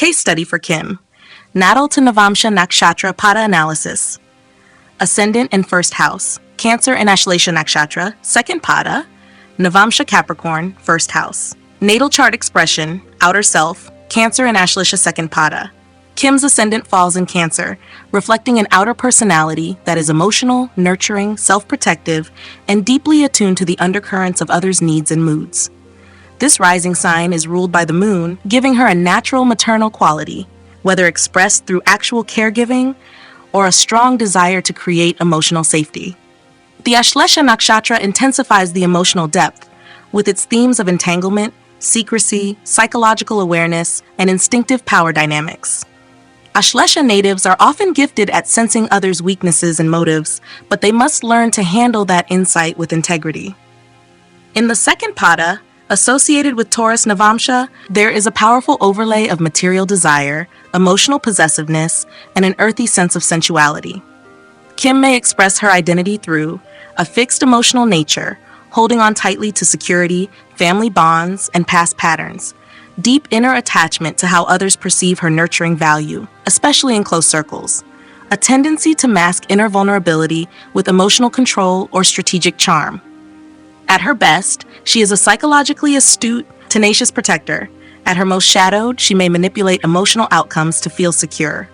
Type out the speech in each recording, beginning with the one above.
Case study for Kim. Natal to Navamsha Nakshatra Pada analysis. Ascendant in first house. Cancer and Ashlesha Nakshatra, second Pada. Navamsha Capricorn, first house. Natal chart expression, outer self, Cancer and Ashlesha second Pada. Kim's ascendant falls in Cancer, reflecting an outer personality that is emotional, nurturing, self-protective, and deeply attuned to the undercurrents of others' needs and moods. This rising sign is ruled by the moon, giving her a natural maternal quality, whether expressed through actual caregiving or a strong desire to create emotional safety. The Ashlesha Nakshatra intensifies the emotional depth, with its themes of entanglement, secrecy, psychological awareness, and instinctive power dynamics. Ashlesha natives are often gifted at sensing others' weaknesses and motives, but they must learn to handle that insight with integrity. In the second Pada, associated with Taurus Navamsha, there is a powerful overlay of material desire, emotional possessiveness, and an earthy sense of sensuality. Kim may express her identity through a fixed emotional nature, holding on tightly to security, family bonds, and past patterns, deep inner attachment to how others perceive her nurturing value, especially in close circles, a tendency to mask inner vulnerability with emotional control or strategic charm. At her best, she is a psychologically astute, tenacious protector. At her most shadowed, she may manipulate emotional outcomes to feel secure.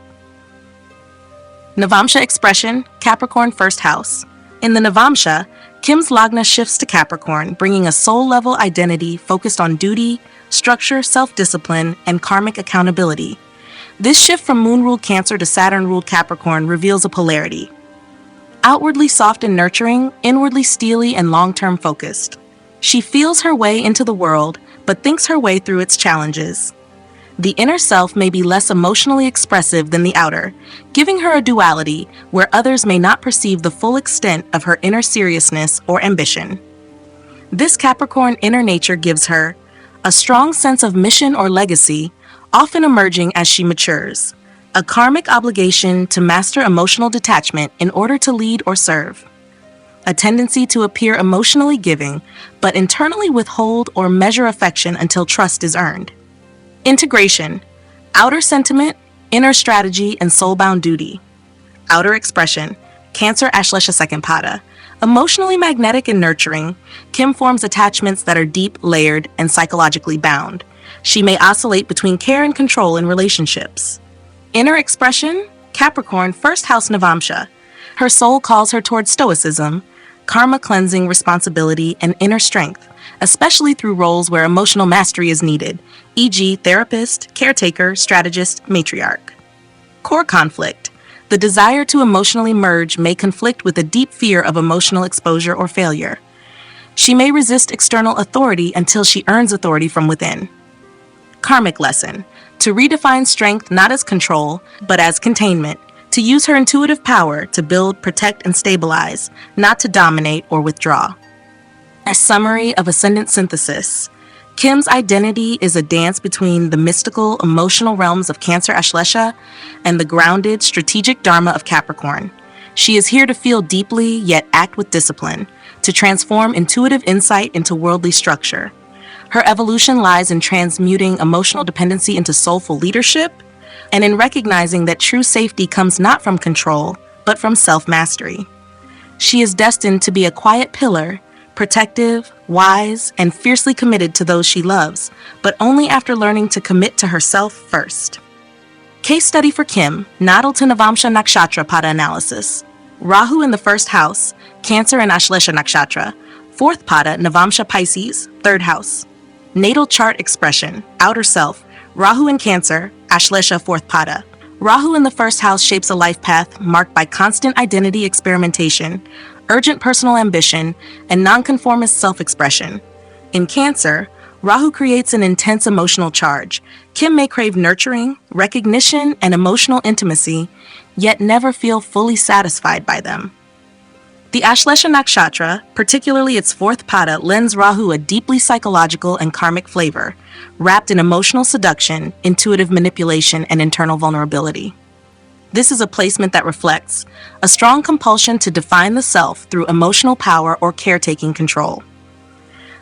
Navamsha expression, Capricorn first house. In the Navamsha, Kim's Lagna shifts to Capricorn, bringing a soul-level identity focused on duty, structure, self-discipline, and karmic accountability. This shift from moon-ruled Cancer to Saturn-ruled Capricorn reveals a polarity. Outwardly soft and nurturing, inwardly steely and long-term focused. She feels her way into the world, but thinks her way through its challenges. The inner self may be less emotionally expressive than the outer, giving her a duality where others may not perceive the full extent of her inner seriousness or ambition. This Capricorn inner nature gives her a strong sense of mission or legacy, often emerging as she matures. A karmic obligation to master emotional detachment in order to lead or serve. A tendency to appear emotionally giving, but internally withhold or measure affection until trust is earned. Integration, outer sentiment, inner strategy, and soul-bound duty. Outer expression, Cancer Ashlesha second Pada. Emotionally magnetic and nurturing, Kim forms attachments that are deep, layered, and psychologically bound. She may oscillate between care and control in relationships. Inner expression, Capricorn first house Navamsha. Her soul calls her towards stoicism, karma cleansing responsibility, and inner strength, especially through roles where emotional mastery is needed, e.g. therapist, caretaker, strategist, matriarch. Core conflict. The desire to emotionally merge may conflict with a deep fear of emotional exposure or failure. She may resist external authority until she earns authority from within. Karmic lesson. To redefine strength not as control, but as containment. To use her intuitive power to build, protect, and stabilize, not to dominate or withdraw. A summary of Ascendant synthesis. Kim's identity is a dance between the mystical, emotional realms of Cancer Ashlesha and the grounded, strategic Dharma of Capricorn. She is here to feel deeply, yet act with discipline, to transform intuitive insight into worldly structure. Her evolution lies in transmuting emotional dependency into soulful leadership, and in recognizing that true safety comes not from control, but from self-mastery. She is destined to be a quiet pillar, protective, wise, and fiercely committed to those she loves, but only after learning to commit to herself first. Case study for Kim, Natal to Navamsha Nakshatra Pada analysis. Rahu in the first house, Cancer and Ashlesha Nakshatra. Fourth Pada, Navamsha Pisces, third house. Natal chart expression, outer self, Rahu in Cancer, Ashlesha fourth Pada. Rahu in the first house shapes a life path marked by constant identity experimentation, urgent personal ambition, and nonconformist self-expression. In Cancer, Rahu creates an intense emotional charge. Kim may crave nurturing, recognition, and emotional intimacy, yet never feel fully satisfied by them. The Ashlesha Nakshatra, particularly its fourth Pada, lends Rahu a deeply psychological and karmic flavor, wrapped in emotional seduction, intuitive manipulation, and internal vulnerability. This is a placement that reflects a strong compulsion to define the self through emotional power or caretaking control.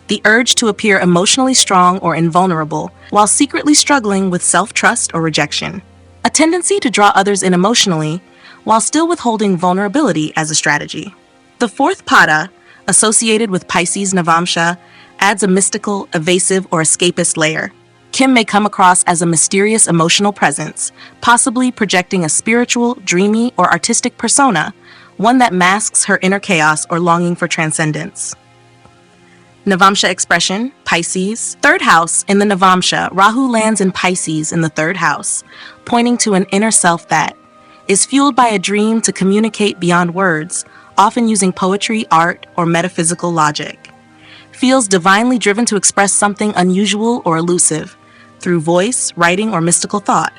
the urge to appear emotionally strong or invulnerable while secretly struggling with self-trust or rejection, a tendency to draw others in emotionally while still withholding vulnerability as a strategy. The fourth pada, associated with Pisces Navamsha, adds a mystical, evasive, or escapist layer. Kim may come across as a mysterious emotional presence, possibly projecting a spiritual, dreamy, or artistic persona, one that masks her inner chaos or longing for transcendence. Navamsha expression, Pisces. Third house in the Navamsha, Rahu lands in Pisces in the third house, pointing to an inner self that is fueled by a dream to communicate beyond words, often using poetry, art, or metaphysical logic. Feels divinely driven to express something unusual or elusive through voice, writing, or mystical thought.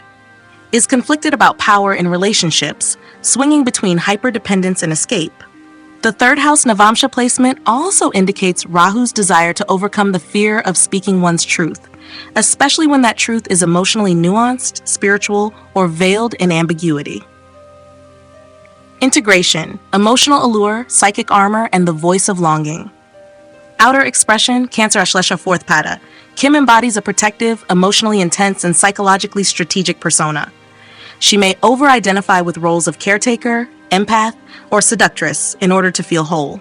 Is conflicted about power in relationships, swinging between hyperdependence and escape. The third house Navamsha placement also indicates Rahu's desire to overcome the fear of speaking one's truth, especially when that truth is emotionally nuanced, spiritual, or veiled in ambiguity. Integration, emotional allure, psychic armor, and the voice of longing. Outer expression, Cancer Ashlesha fourth pada. Kim embodies a protective, emotionally intense, and psychologically strategic persona. She may over-identify with roles of caretaker, empath, or seductress in order to feel whole.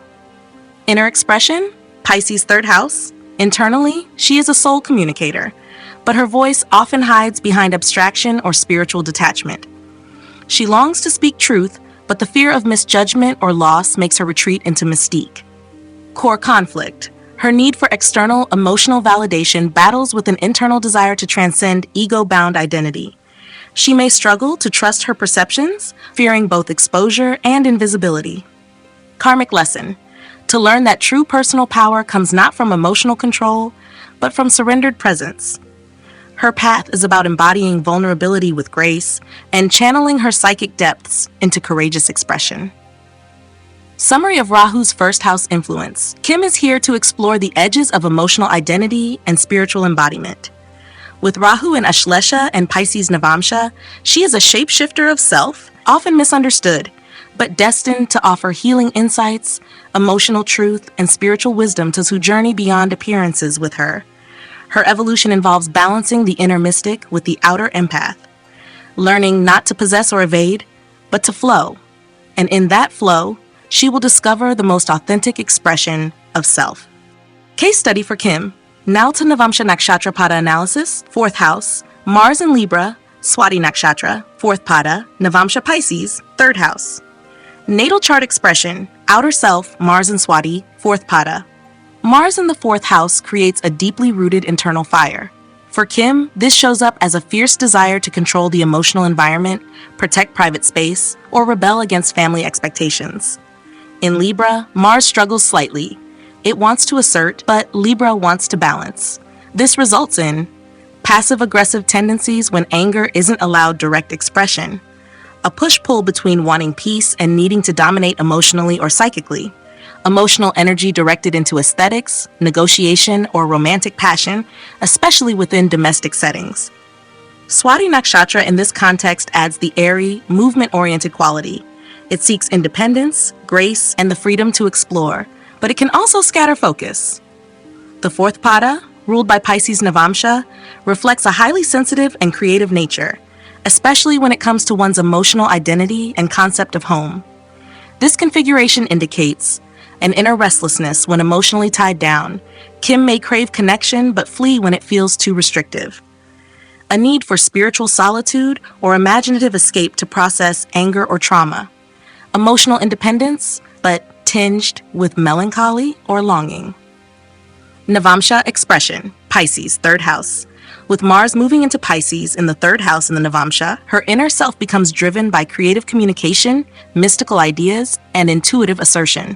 Inner expression, Pisces third house. Internally, she is a soul communicator, but her voice often hides behind abstraction or spiritual detachment. She longs to speak truth, but the fear of misjudgment or loss makes her retreat into mystique. Core conflict. Her need for external emotional validation battles with an internal desire to transcend ego-bound identity. She may struggle to trust her perceptions, fearing both exposure and invisibility. Karmic lesson. To learn that true personal power comes not from emotional control, but from surrendered presence. Her path is about embodying vulnerability with grace and channeling her psychic depths into courageous expression. Summary of Rahu's first house influence. Kim is here to explore the edges of emotional identity and spiritual embodiment. With Rahu in Ashlesha and Pisces Navamsha, she is a shapeshifter of self, often misunderstood, but destined to offer healing insights, emotional truth, and spiritual wisdom to who journey beyond appearances with her. Her evolution involves balancing the inner mystic with the outer empath, learning not to possess or evade, but to flow. And in that flow, she will discover the most authentic expression of self. Case study for Kim. Now to Navamsha Nakshatra Pada analysis, fourth house, Mars in Libra, Swati Nakshatra, fourth pada, Navamsha Pisces, third house. Natal chart expression, outer self, Mars in Swati, fourth pada. Mars in the fourth house creates a deeply rooted internal fire. For Kim, this shows up as a fierce desire to control the emotional environment, protect private space, or rebel against family expectations. In Libra, Mars struggles slightly. It wants to assert, but Libra wants to balance. This results in passive-aggressive tendencies when anger isn't allowed direct expression, a push-pull between wanting peace and needing to dominate emotionally or psychically, emotional energy directed into aesthetics, negotiation, or romantic passion, especially within domestic settings. Swati Nakshatra in this context adds the airy, movement-oriented quality. It seeks independence, grace, and the freedom to explore, but it can also scatter focus. The fourth pada, ruled by Pisces Navamsha, reflects a highly sensitive and creative nature, especially when it comes to one's emotional identity and concept of home. This configuration indicates an inner restlessness when emotionally tied down. Kim may crave connection but flee when it feels too restrictive. A need for spiritual solitude or imaginative escape to process anger or trauma. Emotional independence, but tinged with melancholy or longing. Navamsha expression, Pisces, third house. With Mars moving into Pisces in the third house in the Navamsha, her inner self becomes driven by creative communication, mystical ideas, and intuitive assertion.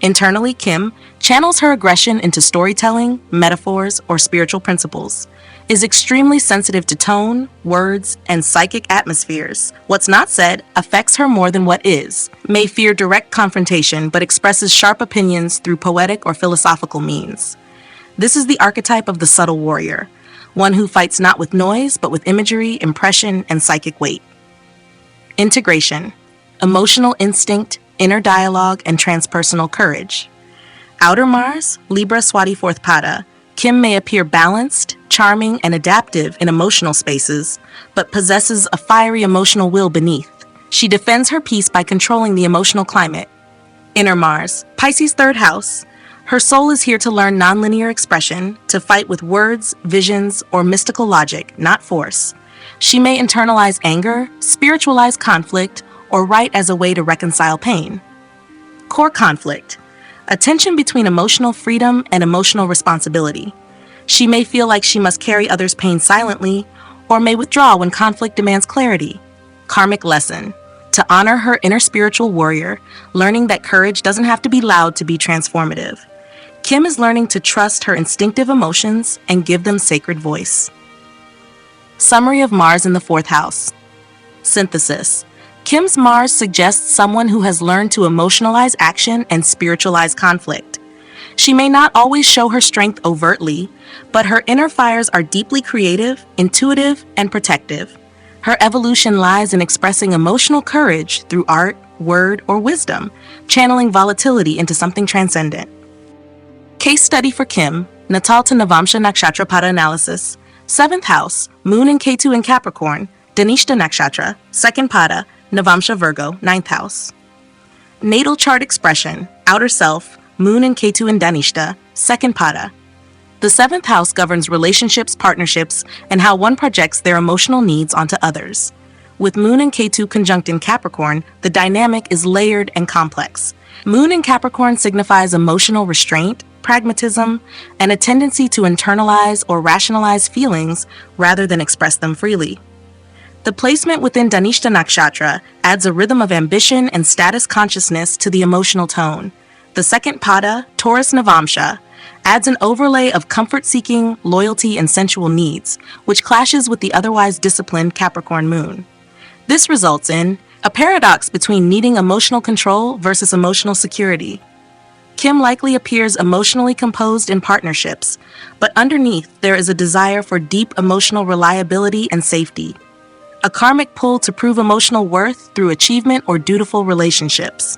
Internally, Kim channels her aggression into storytelling, metaphors, or spiritual principles, is extremely sensitive to tone, words, and psychic atmospheres. What's not said affects her more than what is, may fear direct confrontation but expresses sharp opinions through poetic or philosophical means. This is the archetype of the subtle warrior, one who fights not with noise but with imagery, impression, and psychic weight. Integration, emotional instinct, inner dialogue, and transpersonal courage. Outer Mars, Libra Swati 4th Pada. Kim may appear balanced, charming, and adaptive in emotional spaces, but possesses a fiery emotional will beneath. She defends her peace by controlling the emotional climate. Inner Mars, Pisces 3rd house. Her soul is here to learn nonlinear expression, to fight with words, visions, or mystical logic, not force. She may internalize anger, spiritualize conflict, or write as a way to reconcile pain. Core conflict, a tension between emotional freedom and emotional responsibility. She may feel like she must carry others' pain silently, or may withdraw when conflict demands clarity. Karmic lesson, to honor her inner spiritual warrior, learning that courage doesn't have to be loud to be transformative. Kim is learning to trust her instinctive emotions and give them sacred voice. Summary of Mars in the 4th house. Synthesis. Kim's Mars suggests someone who has learned to emotionalize action and spiritualize conflict. She may not always show her strength overtly, but her inner fires are deeply creative, intuitive, and protective. Her evolution lies in expressing emotional courage through art, word, or wisdom, channeling volatility into something transcendent. Case study for Kim, Natal to Navamsha Nakshatra Pada analysis. 7th house, Moon and Ketu in Capricorn, Dhanishta Nakshatra, 2nd Pada, Navamsha Virgo, 9th house. Natal chart expression, outer self, Moon and Ketu in Dhanishta, 2nd Pada. The 7th house governs relationships, partnerships, and how one projects their emotional needs onto others. With Moon and Ketu conjunct in Capricorn, the dynamic is layered and complex. Moon in Capricorn signifies emotional restraint, pragmatism, and a tendency to internalize or rationalize feelings rather than express them freely. The placement within Dhanishta Nakshatra adds a rhythm of ambition and status consciousness to the emotional tone. The 2nd Pada, Taurus Navamsha, adds an overlay of comfort-seeking, loyalty, and sensual needs, which clashes with the otherwise disciplined Capricorn Moon. This results in a paradox between needing emotional control versus emotional security. Kim likely appears emotionally composed in partnerships, but underneath there is a desire for deep emotional reliability and safety. A karmic pull to prove emotional worth through achievement or dutiful relationships.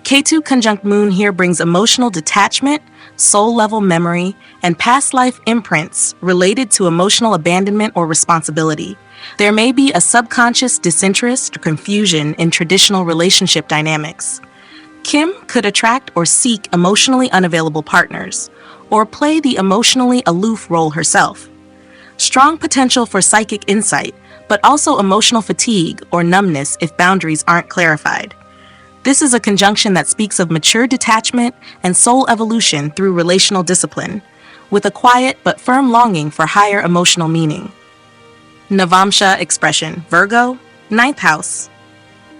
Ketu conjunct Moon here brings emotional detachment, soul-level memory, and past life imprints related to emotional abandonment or responsibility. There may be a subconscious disinterest or confusion in traditional relationship dynamics. Kim could attract or seek emotionally unavailable partners, or play the emotionally aloof role herself. Strong potential for psychic insight, but also emotional fatigue or numbness if boundaries aren't clarified. This is a conjunction that speaks of mature detachment and soul evolution through relational discipline, with a quiet but firm longing for higher emotional meaning. Navamsha expression, Virgo, 9th house.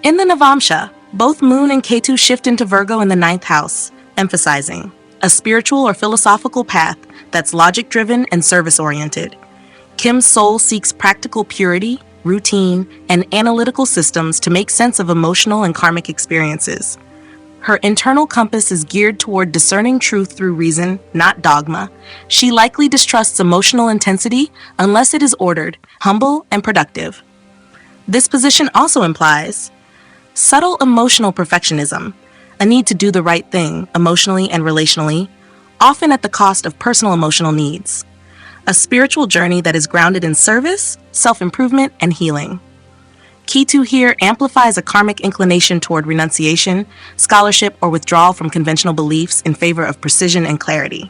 In the Navamsha, both Moon and Ketu shift into Virgo in the 9th house, emphasizing a spiritual or philosophical path that's logic-driven and service-oriented. Kim's soul seeks practical purity, routine, and analytical systems to make sense of emotional and karmic experiences. Her internal compass is geared toward discerning truth through reason, not dogma. She likely distrusts emotional intensity unless it is ordered, humble, and productive. This position also implies subtle emotional perfectionism, a need to do the right thing emotionally and relationally, often at the cost of personal emotional needs. A spiritual journey that is grounded in service, self-improvement, and healing. Ketu here amplifies a karmic inclination toward renunciation, scholarship, or withdrawal from conventional beliefs in favor of precision and clarity.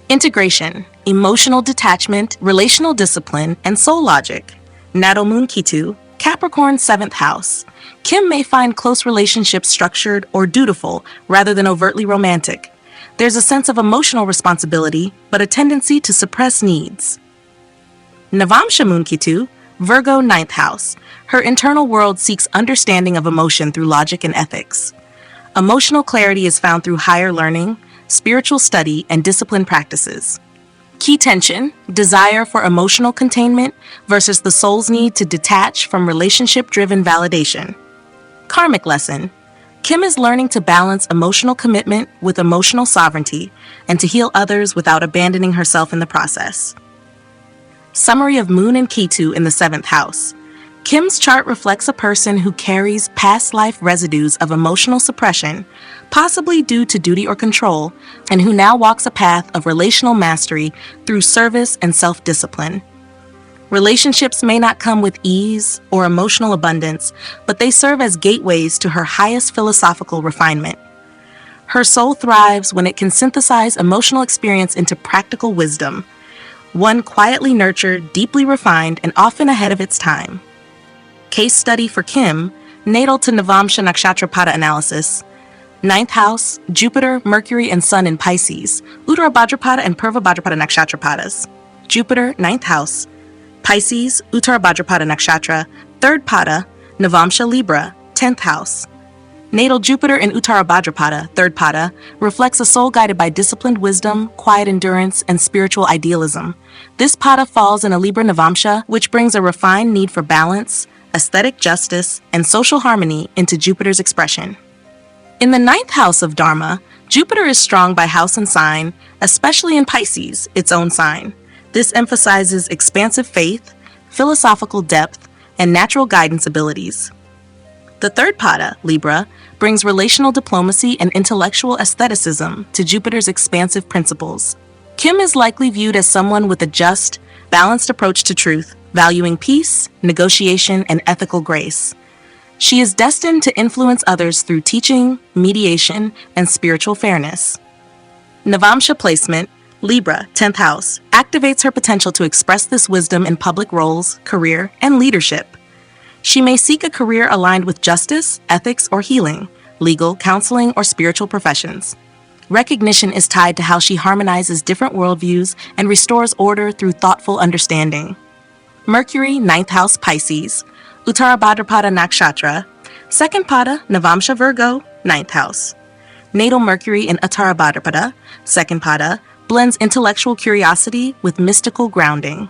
Integration, emotional detachment, relational discipline, and soul logic. Natal Moon Ketu, Capricorn 7th house. Kim may find close relationships structured or dutiful rather than overtly romantic. There's a sense of emotional responsibility, but a tendency to suppress needs. Navamsha Moon Ketu, Virgo 9th house. Her internal world seeks understanding of emotion through logic and ethics. Emotional clarity is found through higher learning, spiritual study, and disciplined practices. Key tension, desire for emotional containment versus the soul's need to detach from relationship-driven validation. Karmic lesson, Kim is learning to balance emotional commitment with emotional sovereignty and to heal others without abandoning herself in the process. Summary of Moon and Ketu in the 7th house. Kim's chart reflects a person who carries past life residues of emotional suppression, possibly due to duty or control, and who now walks a path of relational mastery through service and self-discipline. Relationships may not come with ease or emotional abundance, but they serve as gateways to her highest philosophical refinement. Her soul thrives when it can synthesize emotional experience into practical wisdom, one quietly nurtured, deeply refined, and often ahead of its time. Case study for Kim, natal to Navamsha Nakshatra Pada analysis. 9th house, Jupiter, Mercury, and Sun in Pisces, Uttara Bhadrapada and Purva Bhadrapada Nakshatra Padas. Jupiter, 9th house, Pisces, Uttara Bhadrapada Nakshatra, 3rd Pada, Navamsha Libra, 10th house. Natal Jupiter in Uttara Bhadrapada, 3rd Pada, reflects a soul guided by disciplined wisdom, quiet endurance, and spiritual idealism. This Pada falls in a Libra Navamsha, which brings a refined need for balance, aesthetic justice, and social harmony into Jupiter's expression. In the 9th house of Dharma, Jupiter is strong by house and sign, especially in Pisces, its own sign. This emphasizes expansive faith, philosophical depth, and natural guidance abilities. The 3rd Pada, Libra, brings relational diplomacy and intellectual aestheticism to Jupiter's expansive principles. Kim is likely viewed as someone with a just, balanced approach to truth, valuing peace, negotiation, and ethical grace. She is destined to influence others through teaching, mediation, and spiritual fairness. Navamsha placement, Libra, 10th house, activates her potential to express this wisdom in public roles, career, and leadership. She may seek a career aligned with justice, ethics, or healing, legal, counseling, or spiritual professions. Recognition is tied to how she harmonizes different worldviews and restores order through thoughtful understanding. Mercury, 9th house, Pisces, Uttara Bhadrapada Nakshatra, 2nd Pada, Navamsha Virgo, 9th house. Natal Mercury in Uttara Bhadrapada, 2nd Pada, blends intellectual curiosity with mystical grounding.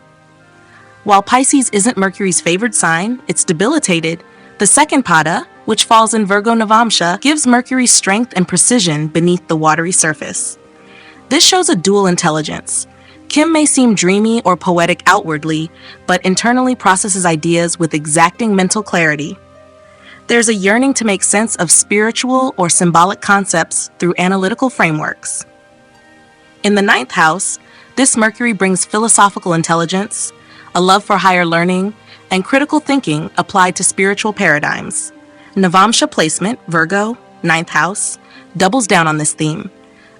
While Pisces isn't Mercury's favored sign, it's debilitated, the 2nd Pada, which falls in Virgo Navamsha, gives Mercury strength and precision beneath the watery surface. This shows a dual intelligence. Kim may seem dreamy or poetic outwardly, but internally processes ideas with exacting mental clarity. There's a yearning to make sense of spiritual or symbolic concepts through analytical frameworks. In the 9th house, this Mercury brings philosophical intelligence, a love for higher learning, and critical thinking applied to spiritual paradigms. Navamsha placement, Virgo, 9th house, doubles down on this theme.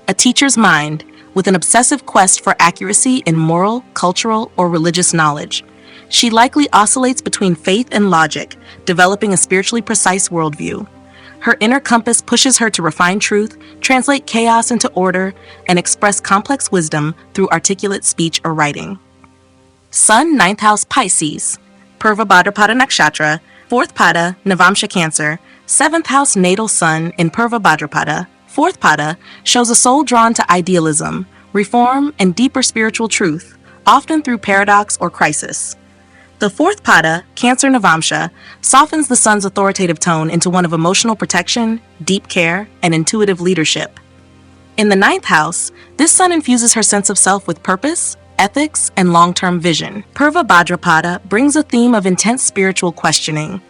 A teacher's mind, with an obsessive quest for accuracy in moral, cultural, or religious knowledge. She likely oscillates between faith and logic, developing a spiritually precise worldview. Her inner compass pushes her to refine truth, translate chaos into order, and express complex wisdom through articulate speech or writing. Sun, 9th house, Pisces, Purva Bhadrapada Nakshatra, 4th Pada, Navamsha Cancer, 7th house natal Sun in Purva Bhadrapada, 4th Pada shows a soul drawn to idealism, reform, and deeper spiritual truth, often through paradox or crisis. The 4th Pada, Cancer Navamsha, softens the Sun's authoritative tone into one of emotional protection, deep care, and intuitive leadership. In the 9th house, this Sun infuses her sense of self with purpose, ethics, and long-term vision. Purva Bhadrapada brings a theme of intense spiritual questioning,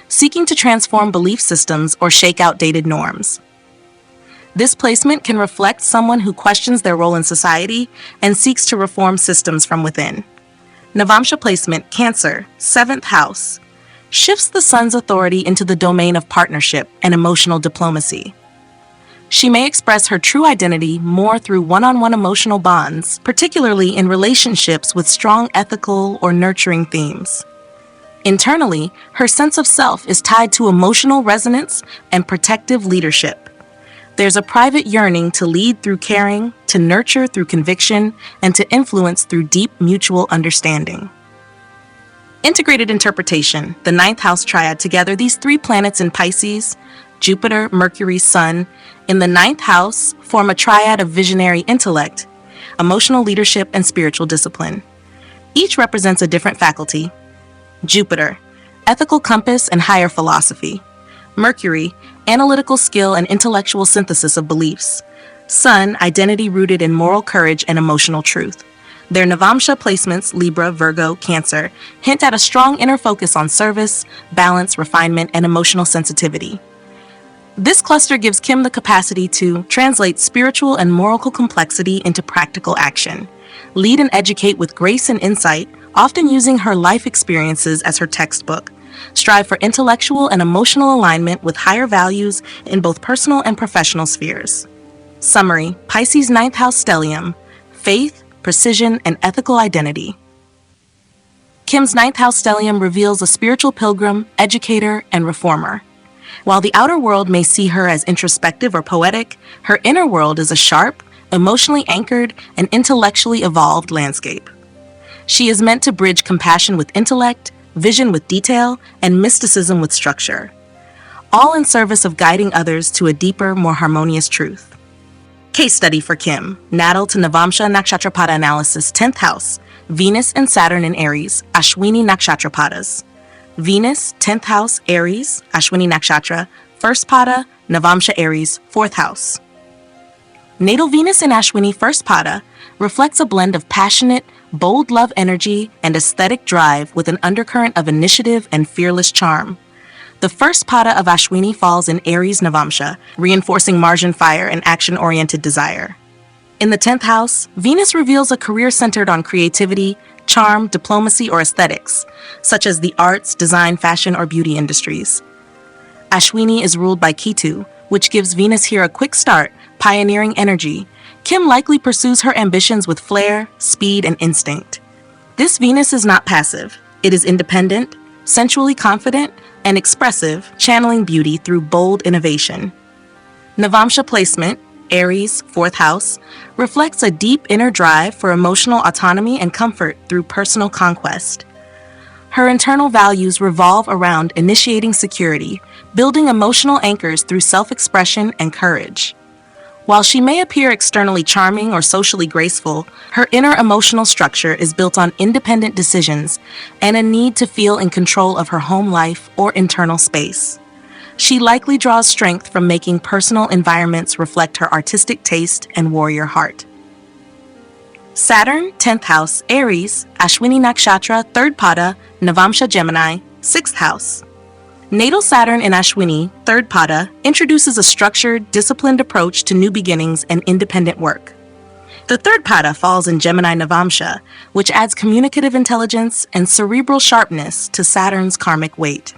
seeking to transform belief systems or shake outdated norms. This placement can reflect someone who questions their role in society and seeks to reform systems from within. Navamsha placement, Cancer, 7th house, shifts the Sun's authority into the domain of partnership and emotional diplomacy. She may express her true identity more through one-on-one emotional bonds, particularly in relationships with strong ethical or nurturing themes. Internally, her sense of self is tied to emotional resonance and protective leadership. There's a private yearning to lead through caring, to nurture through conviction, and to influence through deep mutual understanding. Integrated interpretation, the 9th house triad together these three planets in Pisces, Jupiter, Mercury, Sun, in the 9th house form a triad of visionary intellect, emotional leadership, and spiritual discipline. Each represents a different faculty. Jupiter, ethical compass and higher philosophy. Mercury, analytical skill and intellectual synthesis of beliefs. Sun, identity rooted in moral courage and emotional truth. Their Navamsha placements, Libra, Virgo, Cancer, hint at a strong inner focus on service, balance, refinement, and emotional sensitivity. This cluster gives Kim the capacity to translate spiritual and moral complexity into practical action, lead and educate with grace and insight, often using her life experiences as her textbook, strive for intellectual and emotional alignment with higher values in both personal and professional spheres. Summary: Pisces' ninth house stellium, faith, precision, and ethical identity. Kim's ninth house stellium reveals a spiritual pilgrim, educator, and reformer. While the outer world may see her as introspective or poetic, her inner world is a sharp, emotionally anchored, and intellectually evolved landscape. She is meant to bridge compassion with intellect, vision with detail, and mysticism with structure, all in service of guiding others to a deeper, more harmonious truth. Case study for Kim: natal to Navamsha Nakshatra Pada analysis, 10th house, Venus and Saturn in Aries, Ashwini Nakshatra Padas. Venus, 10th house, Aries, Ashwini Nakshatra, 1st Pada, Navamsha Aries, 4th house. Natal Venus in Ashwini 1st Pada reflects a blend of passionate, bold love energy and aesthetic drive with an undercurrent of initiative and fearless charm. The 1st Pada of Ashwini falls in Aries Navamsha, reinforcing margin fire and action-oriented desire. In the 10th house, Venus reveals a career centered on creativity, charm, diplomacy, or aesthetics, such as the arts, design, fashion, or beauty industries. Ashwini is ruled by Ketu, which gives Venus here a quick start, pioneering energy. Kim likely pursues her ambitions with flair, speed, and instinct. This Venus is not passive. It is independent, sensually confident, and expressive, channeling beauty through bold innovation. Navamsha placement, Aries, 4th house, reflects a deep inner drive for emotional autonomy and comfort through personal conquest. Her internal values revolve around initiating security, building emotional anchors through self-expression and courage. While she may appear externally charming or socially graceful, her inner emotional structure is built on independent decisions and a need to feel in control of her home life or internal space. She likely draws strength from making personal environments reflect her artistic taste and warrior heart. Saturn, 10th house, Aries, Ashwini Nakshatra, 3rd Pada, Navamsha Gemini, 6th house. Natal Saturn in Ashwini, 3rd Pada, introduces a structured, disciplined approach to new beginnings and independent work. The 3rd Pada falls in Gemini Navamsha, which adds communicative intelligence and cerebral sharpness to Saturn's karmic weight.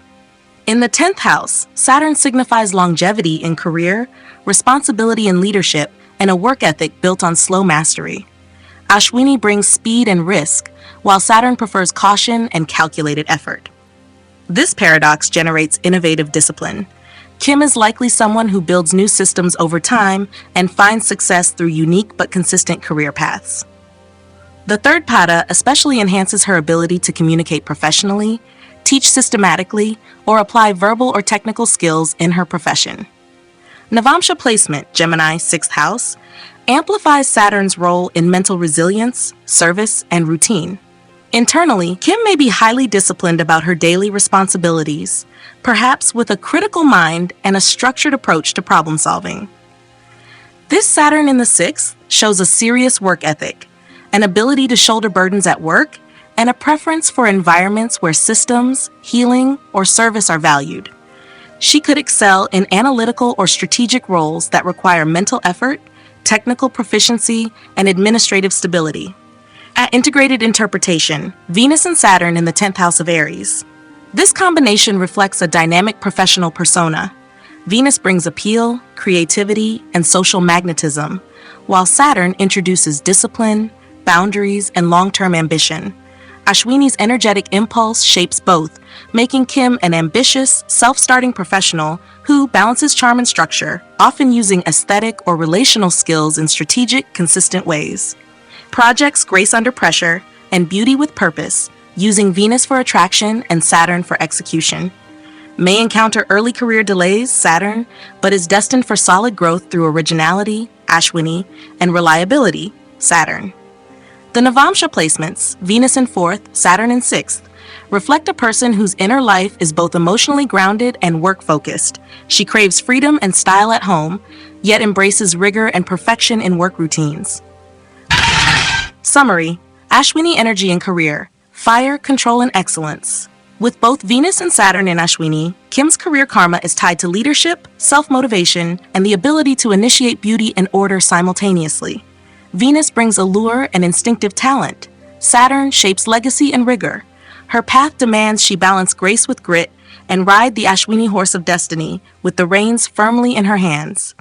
In the 10th house, Saturn signifies longevity in career, responsibility in leadership, and a work ethic built on slow mastery. Ashwini brings speed and risk, while Saturn prefers caution and calculated effort. This paradox generates innovative discipline. Kim is likely someone who builds new systems over time and finds success through unique but consistent career paths. The 3rd Pada especially enhances her ability to communicate professionally, teach systematically, or apply verbal or technical skills in her profession. Navamsha placement, Gemini, 6th house, amplifies Saturn's role in mental resilience, service, and routine. Internally, Kim may be highly disciplined about her daily responsibilities, perhaps with a critical mind and a structured approach to problem solving. This Saturn in the 6th shows a serious work ethic, an ability to shoulder burdens at work, and a preference for environments where systems, healing, or service are valued. She could excel in analytical or strategic roles that require mental effort, technical proficiency, and administrative stability. At integrated interpretation, Venus and Saturn in the 10th house of Aries. This combination reflects a dynamic professional persona. Venus brings appeal, creativity, and social magnetism, while Saturn introduces discipline, boundaries, and long-term ambition. Ashwini's energetic impulse shapes both, making Kim an ambitious, self-starting professional who balances charm and structure, often using aesthetic or relational skills in strategic, consistent ways. Projects grace under pressure, and beauty with purpose, using Venus for attraction and Saturn for execution. May encounter early career delays, Saturn, but is destined for solid growth through originality, Ashwini, and reliability, Saturn. The Navamsha placements, Venus in 4th, Saturn in 6th, reflect a person whose inner life is both emotionally grounded and work-focused. She craves freedom and style at home, yet embraces rigor and perfection in work routines. Summary: Ashwini energy and career, fire, control, and excellence. With both Venus and Saturn in Ashwini, Kim's career karma is tied to leadership, self-motivation, and the ability to initiate beauty and order simultaneously. Venus brings allure and instinctive talent. Saturn shapes legacy and rigor. Her path demands she balance grace with grit and ride the Ashwini horse of destiny with the reins firmly in her hands.